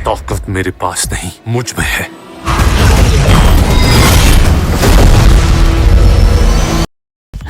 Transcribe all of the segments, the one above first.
ताकत मेरे पास नहीं, मुझ में है।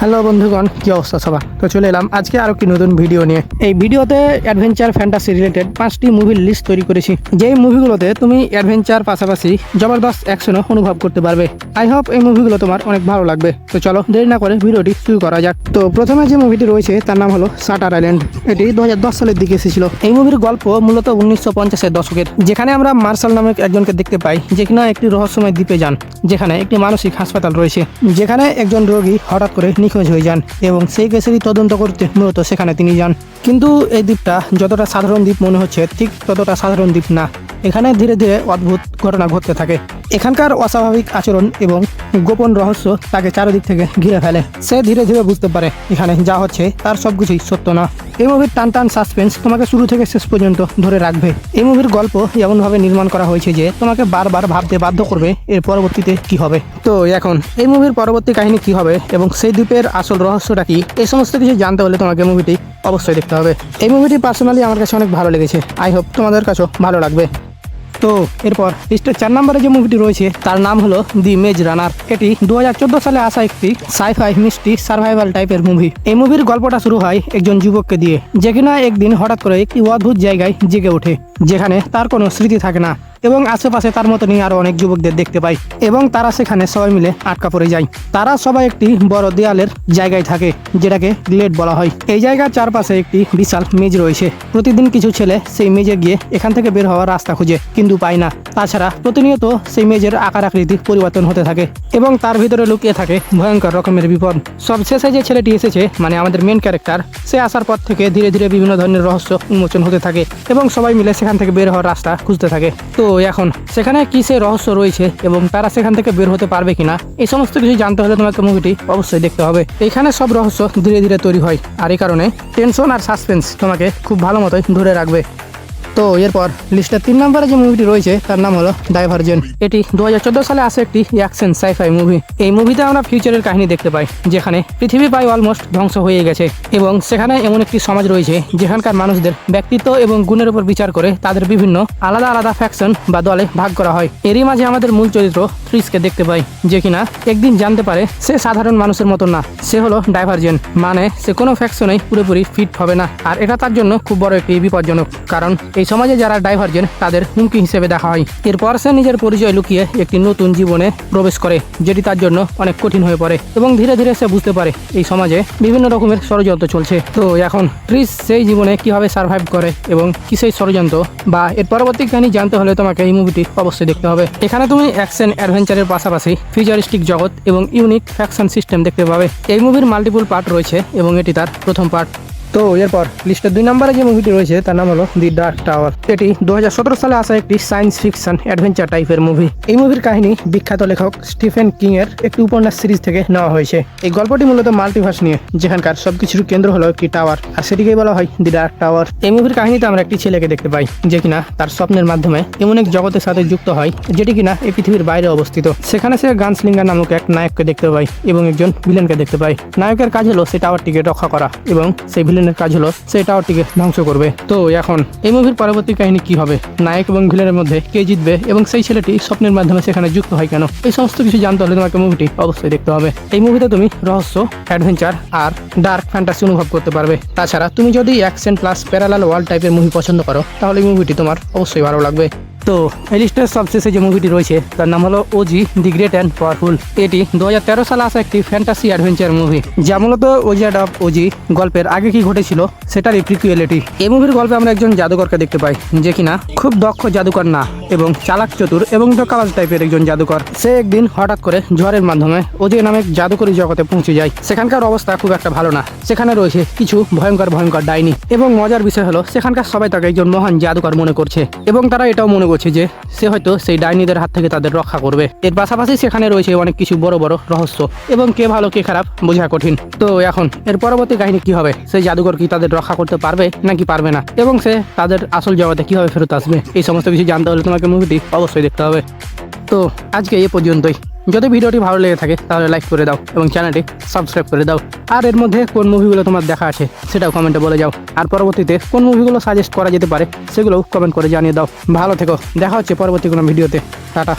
হ্যালো বন্ধুগণ, কি অবস্থা সবার? তো চলে এলাম আজকে আরো একটি নতুন ভিডিও নিয়ে। এই ভিডিওতে অ্যাডভেঞ্চার ফ্যান্টাসি রিলেটেড 5টি মুভির লিস্ট তৈরি করেছি, যেই মুভিগুলোতে তুমি অ্যাডভেঞ্চার পাশাপাশি জবরদস্ত অ্যাকশনও অনুভব করতে পারবে। আই হোপ এই মুভিগুলো তোমার অনেক ভালো লাগবে। তো চলো দেরি না করে ভিডিওটি শুরু করা যাক। তো প্রথমে যে মুভিটি রয়েছে তার নাম হলো শাটার আইল্যান্ড। এটি 2010 সালের দিকে এসেছিল। এই মুভির গল্প মূলত 1950-এর দশকের, যেখানে আমরা মার্শাল নামক একজনকে দেখতে পাই, যে কিনা একটি রহস্যময় দ্বীপে যান, যেখানে একটি মানসিক হাসপাতাল রয়েছে, যেখানে একজন রোগী হঠাৎ করে নিখোঁজ হয়ে যান এবং সেই কেসেরই তদন্ত করতে মূলত সেখানে তিনি যান। কিন্তু এই দ্বীপটা যতটা সাধারণ দ্বীপ মনে হচ্ছে, ঠিক ততটা সাধারণ দ্বীপ না। এখানে ধীরে ধীরে অদ্ভুত ঘটনা ঘটতে থাকে। এখানকার অস্বাভাবিক আচরণ এবং গোপন রহস্য তাকে চারিদিক থেকে ঘিরে ফেলে। সে ধীরে ধীরে বুঝতে পারে এখানে যা হচ্ছে তার সবকিছুই সত্য না। এই মুভির টান টান সাসপেন্স তোমাকে শুরু থেকে শেষ পর্যন্ত ধরে রাখবে। এই মুভির গল্প এমনভাবে নির্মাণ করা হয়েছে যে তোমাকে বারবার ভাবতে বাধ্য করবে এর পরবর্তীতে কি হবে। তো এখন এই মুভির পরবর্তী কাহিনী কি হবে এবং সেই দ্বীপের আসল রহস্যটা কি, এই সমস্ত কিছু জানতে হলে তোমাকে মুভিটি অবশ্যই দেখতে হবে। এই মুভিটি পার্সোনালি আমার কাছে অনেক ভালো লেগেছে। আই হোপ তোমাদের কাছেও ভালো লাগবে। তো এরপর লিস্টের 4 নম্বরে যে মুভিটি রয়েছে তার নাম হলো দি মেজ রানার। এটি 2014 সালে আসা একটি সাইফাই মিস্ট্রি সার্ভাইভাল টাইপের মুভি। এই মুভির গল্পটা শুরু হয় একজন যুবককে দিয়ে, যে কিনা একদিন হঠাৎ করে একটি অদ্ভুত জায়গায় জেগে ওঠে, যেখানে তার কোনো স্মৃতি থাকে না এবং আশেপাশে তার মতনই আরো অনেক যুবকদের দেখতে পায় এবং তারা সেখানে সবাই মিলে আটকা পড়ে যায়। তারা সবাই একটি বড় দেয়ালের জায়গায় থাকে, যেটাকে গ্লেড বলা হয়। এই জায়গার চারপাশে একটি বিশাল মেজ রয়েছে। প্রতিদিন কিছু ছেলে সেই মেজে গিয়ে এখান থেকে বের হওয়ার রাস্তা খুঁজে, কিন্তু পায় না। তাছাড়া প্রতিনিয়ত সেই মেজের আকার আকৃতি পরিবর্তন হতে থাকে এবং তার ভিতরে লুকিয়ে থাকে ভয়ঙ্কর রকমের বিপদ। সবশেষে যে ছেলেটি এসেছে, মানে আমাদের মেন ক্যারেক্টার, সে আসার পর থেকে ধীরে ধীরে বিভিন্ন ধরনের রহস্য উন্মোচন হতে থাকে এবং সবাই মিলে সেখান থেকে বের হওয়ার রাস্তা খুঁজতে থাকে। তো এখন সেখানে কি সে রহস্য রয়েছে এবং তারা সেখান থেকে বের হতে পারবে কিনা, এই সমস্ত কিছু জানতে হলে তোমাকে মুভিটি অবশ্যই দেখতে হবে। এখানে সব রহস্য ধীরে ধীরে তৈরি হয়, আর এই কারণে টেনশন আর সাসপেন্স তোমাকে খুব ভালো মতোই ধরে রাখবে। তো এরপর লিস্টের 3 নম্বরে যে মুভিটি রয়েছে তার নাম হলো ডাইভারজেন্ট। এটি 2014 সালে আসে একটি অ্যাকশন সাইফাই মুভি। এই মুভিতে আমরা ফিউচারের কাহিনী দেখতে পাই, যেখানে পৃথিবী প্রায় অলমোস্ট ধ্বংস হয়ে গেছে এবং সেখানে এমন একটি সমাজ রয়েছে যেখানকার মানুষদের ব্যক্তিত্ব এবং গুণের উপর বিচার করে তাদের বিভিন্ন আলাদা আলাদা ফ্যাকশন বা দলে ভাগ করা হয়। এরই মাঝে আমাদের মূল চরিত্র ট্রিসকে দেখতে পাই, যে কিনা একদিন জানতে পারে সে সাধারণ মানুষের মতো না, সে হলো ডাইভারজেন্ট, মানে সে কোনো ফ্যাকশনেই পুরোপুরি ফিট হবে না। আর এটা তার জন্য খুব বড় একটি বিপজ্জনক, কারণ এই সমাজে যারা ডাইভারজেন্ট তাদের হুমকি হিসেবে দেখা হয়। এরপর সে নিজের পরিচয় লুকিয়ে একটি নতুন জীবনে প্রবেশ করে, যেটি তার জন্য অনেক কঠিন হয়ে পড়ে এবং ধীরে ধীরে সে বুঝতে পারে এই সমাজে বিভিন্ন রকমের ষড়যন্ত্র চলছে। তো এখন ট্রিস সেই জীবনে কিভাবে সার্ভাইভ করে এবং কি সেই ষড়যন্ত্র বা এর পরবর্তী কাহিনী জানতে হলে তোমাকে এই মুভিটি অবশ্যই দেখতে হবে। এখানে তুমি অ্যাকশন অ্যাডভেঞ্চারের পাশাপাশি ফিউচারিস্টিক জগৎ এবং ইউনিক ফ্যাকশন সিস্টেম দেখতে পাবে। এই মুভির মাল্টিপল পার্ট রয়েছে এবং এটি তার প্রথম পার্ট। তো এরপর লিস্টের 2 নম্বরে যে মুভিটি রয়েছে তার নাম হলো দি ডার্ক টাওয়ার। এটি 2017 সালে আসা একটি সায়েন্স ফিকশন অ্যাডভেঞ্চার টাইপের মুভি। এই মুভির কাহিনী বিখ্যাত লেখক স্টিফেন কিং এর একটি উপন্যাস সিরিজ থেকে নেওয়া হয়েছে। এই গল্পটি মূলত মাল্টিভার্স নিয়ে, যেখানকার সবকিছুর কেন্দ্র হলো একটি টাওয়ার, আর সেটিকেই বলা হয় দি ডার্ক টাওয়ার। এই মুভির কাহিনীতে আমরা একটি ছেলেকে দেখতে পাই, যে কিনা তার স্বপ্নের মাধ্যমে এমন এক জগতের সাথে যুক্ত হয় যেটি কিনা এই পৃথিবীর বাইরে অবস্থিত। সেখানে সে গানস্লিঙ্গার নামক এক নায়ককে দেখতে পাই এবং একজন ভিলেনকে দেখতে পাই। নায়কের কাজ হলো সেই টাওয়ারটিকে রক্ষা করা এবং সেই ভিলেনের কাজ হলো সেই টাওয়ারটিকে ধ্বংস করবে। তো এখন এই মুভির পরবর্তী কাহিনী কি হবে, নায়ক এবং ভিলেনের মধ্যে কে জিতবে এবং সেই ছেলেটি স্বপ্নের মাধ্যমে সেখানে যুক্ত হয় কেন, এই সমস্ত কিছু জানতে হলে তোমাকে মুভিটি অবশ্যই দেখতে হবে। এই মুভিতে তুমি রহস্য, অ্যাডভেঞ্চার আর ডার্ক ফ্যান্টাসি অনুভব করতে পারবে। তাছাড়া তুমি যদি অ্যাকশন প্লাস প্যারালাল ওয়ার্ল্ড টাইপের মুভি পছন্দ করো, তাহলে এই মুভিটি তোমার অবশ্যই ভালো লাগবে। তো এই লিস্টের সবশেষে যে মুভিটি রয়েছে তার নাম হলো OG the great and powerful. এটি 2013 সালে আসা একটি ফ্যান্টাসি অ্যাডভেঞ্চার মুভি, যা মূলত ওজিয়াড অফ ওজি গল্পের আগে কি ঘটেছিল সেটারই প্রিকুয়েলিটি। এই মুভির গল্পে আমরা একজন জাদুকরকে দেখতে পাই, যে কিনা খুব দক্ষ জাদুকর না এবং চালাক চতুর এবং ধোঁকাবাজ টাইপের একজন জাদুকর। সে একদিন হঠাৎ করে ঝড়ের মাধ্যমে ওজি নামক জাদুকরী জগতে পৌঁছে যায়। সেখানকার অবস্থা খুব একটা ভালো না, সেখানে রয়েছে কিছু ভয়ঙ্কর ভয়ঙ্কর ডাইনি এবং মজার বিষয় হলো সেখানকার সবাই তাকে একজন মহান জাদুকর মনে করছে এবং তারা এটাও মনে করছে যে সে হয়তো সেই ডাইনিদের হাত থেকে তাদের রক্ষা করবে। এর পাশাপাশি সেখানে রয়েছে অনেক কিছু বড় বড় রহস্য এবং কে ভালো কে খারাপ বোঝা কঠিন। তো এখন এর পরবর্তী কাহিনী কি হবে, সেই জাদুকর কি তাদের রক্ষা করতে পারবে নাকি পারবে না এবং সে তাদের আসল জগতে কিভাবে ফেরত আসবে, এই সমস্ত কিছু জানতে হলে তোমাকে মুভিটি অবশ্যই দেখতে হবে। তো আজকে এই পর্যন্তই। যদি ভিডিওটি ভালো লেগে থাকে তাহলে লাইক করে দাও এবং চ্যানেলটি সাবস্ক্রাইব করে দাও। আর এর মধ্যে কোন মুভিগুলো তোমার দেখা আছে সেটাও কমেন্টে বলে যাও। আর পরবর্তীতে কোন মুভিগুলো সাজেস্ট করা যেতে পারে সেগুলোও কমেন্ট করে জানিয়ে দাও। ভালো থেকো, দেখা হচ্ছে পরবর্তী কোনো ভিডিওতে। টাটা।